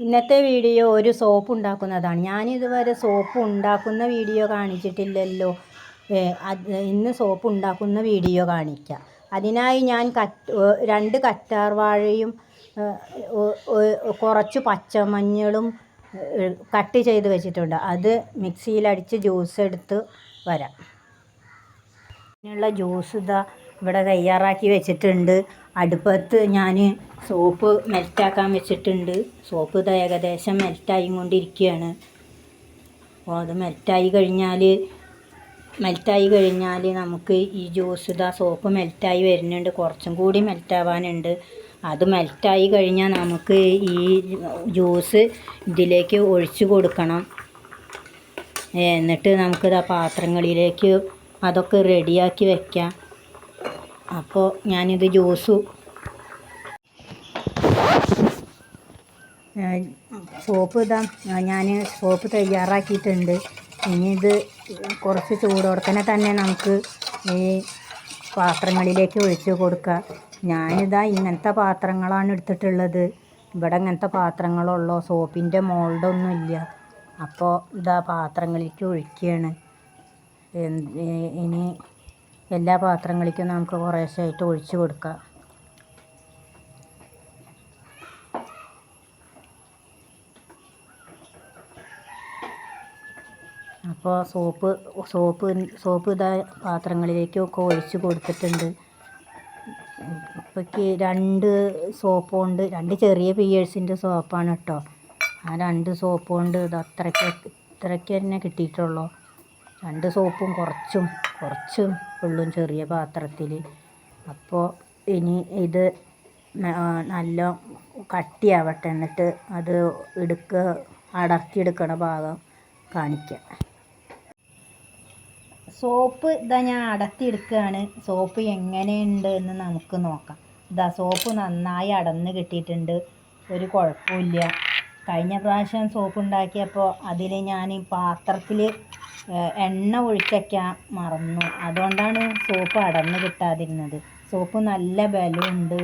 ഇന്നത്തെ വീഡിയോ ഒരു സോപ്പ് ഉണ്ടാക്കുന്നതാണ്. ഞാനിതുവരെ സോപ്പ് ഉണ്ടാക്കുന്ന വീഡിയോ കാണിച്ചിട്ടില്ലല്ലോ. ഇന്ന് സോപ്പ് ഉണ്ടാക്കുന്ന വീഡിയോ കാണിക്കാം. അതിനായി ഞാൻ 2 കറ്റാർവാഴയും കുറച്ച് പച്ചമഞ്ഞളും കട്ട് ചെയ്ത് വെച്ചിട്ടുണ്ട്. അത് മിക്സിയിലടിച്ച് ജ്യൂസ് എടുത്ത് വരാം. ഇതിനുള്ള ജ്യൂസ് ഇവിടെ തയ്യാറാക്കി വെച്ചിട്ടുണ്ട്. അടുപ്പത്ത് ഞാൻ സോപ്പ് മെൽറ്റാക്കാൻ വെച്ചിട്ടുണ്ട്. സോപ്പ് ഏകദേശം മെൽറ്റായി കൊണ്ടിരിക്കുകയാണ്. അപ്പോൾ അത് മെൽറ്റായി കഴിഞ്ഞാൽ നമുക്ക് ഈ ജ്യൂസ് സോപ്പ് മെൽറ്റായി വരുന്നുണ്ട്. കുറച്ചും കൂടി മെൽറ്റാവാനുണ്ട്. അത് മെൽറ്റായി കഴിഞ്ഞാൽ നമുക്ക് ഈ ജ്യൂസ് ഇതിലേക്ക് ഒഴിച്ച് കൊടുക്കണം. എന്നിട്ട് നമുക്ക് പാത്രങ്ങളിലേക്ക് അതൊക്കെ റെഡിയാക്കി വെക്കാം. അപ്പോൾ ഞാനിത് സോപ്പ് ഞാൻ സോപ്പ് തയ്യാറാക്കിയിട്ടുണ്ട്. ഇനി ഇത് കുറച്ച് ചൂടോടെ തന്നെ നമുക്ക് ഈ പാത്രങ്ങളിലേക്ക് ഒഴിച്ച് കൊടുക്കാം. ഇങ്ങനത്തെ പാത്രങ്ങളാണ് എടുത്തിട്ടുള്ളത്. ഇവിടെ ഇങ്ങനത്തെ പാത്രങ്ങളുള്ളൂ. സോപ്പിൻ്റെ മോൾഡൊന്നുമില്ല. അപ്പോൾ പാത്രങ്ങളിലേക്ക് ഒഴിക്കുകയാണ്. ഇനി എല്ലാ പാത്രങ്ങളിലേക്കും നമുക്ക് കുറേശ്ശായിട്ട് ഒഴിച്ച് കൊടുക്കാം. അപ്പോൾ സോപ്പ് പാത്രങ്ങളിലേക്കൊക്കെ ഒഴിച്ച് കൊടുത്തിട്ടുണ്ട്. ഇപ്പോഴേക്ക് 2 സോപ്പ് കൊണ്ട് 2 ചെറിയ പിയേഴ്സിൻ്റെ സോപ്പാണ് കേട്ടോ. ആ 2 സോപ്പ് കൊണ്ട് ഇത്രയ്ക്ക് തന്നെ കിട്ടിയിട്ടുള്ളൂ. 2 സോപ്പും കുറച്ചും ഉള്ളും ചെറിയ പാത്രത്തിൽ. അപ്പോൾ ഇനി ഇത് നല്ല കട്ടിയാവട്ടെ. എന്നിട്ട് അത് അടർത്തിയെടുക്കണ ഭാഗം കാണിക്കാം. സോപ്പ് ഞാൻ അടർത്തിയെടുക്കുകയാണ്. സോപ്പ് എങ്ങനെയുണ്ട് എന്ന് നമുക്ക് നോക്കാം. സോപ്പ് നന്നായി അടർന്ന് കിട്ടിയിട്ടുണ്ട്. ഒരു കുഴപ്പമില്ല. കഴിഞ്ഞ പ്രാവശ്യം സോപ്പ് ഉണ്ടാക്കിയപ്പോൾ അതിൽ ഞാൻ പാത്രത്തിൽ എണ്ണ ഒഴിച്ചൊക്കെ മറന്നു. അതുകൊണ്ടാണ് സോപ്പ് അടർന്ന് കിട്ടാതിരുന്നത്. സോപ്പ് നല്ല ബലമുണ്ട്.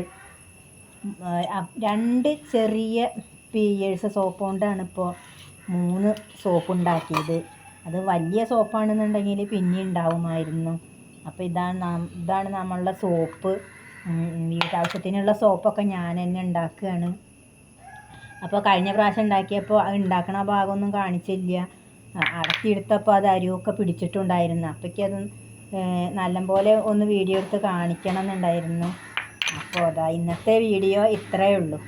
2 ചെറിയ പിയേഴ്സ് സോപ്പ് കൊണ്ടാണ് ഇപ്പോൾ 3 സോപ്പ് ഉണ്ടാക്കിയത്. അത് വലിയ സോപ്പാണെന്നുണ്ടെങ്കിൽ പിന്നെ ഉണ്ടാവുമായിരുന്നു. അപ്പോൾ ഇതാണ് നമ്മളുടെ സോപ്പ്. വീട്ടാവശ്യത്തിനുള്ള സോപ്പൊക്കെ ഞാൻ തന്നെ ഉണ്ടാക്കുകയാണ്. അപ്പോൾ കഴിഞ്ഞ പ്രാവശ്യം ഉണ്ടാക്കിയപ്പോൾ അത് ഉണ്ടാക്കണ ഭാഗമൊന്നും കാണിച്ചില്ല. അടക്കിയെടുത്തപ്പോൾ അത് അരിയൊക്കെ പിടിച്ചിട്ടുണ്ടായിരുന്നു. അപ്പോഴേക്കത് നല്ലപോലെ ഒന്ന് വീഡിയോ എടുത്ത് കാണിക്കണം എന്നുണ്ടായിരുന്നു. അപ്പോൾ ഇന്നത്തെ വീഡിയോ ഇത്രയേ ഉള്ളൂ.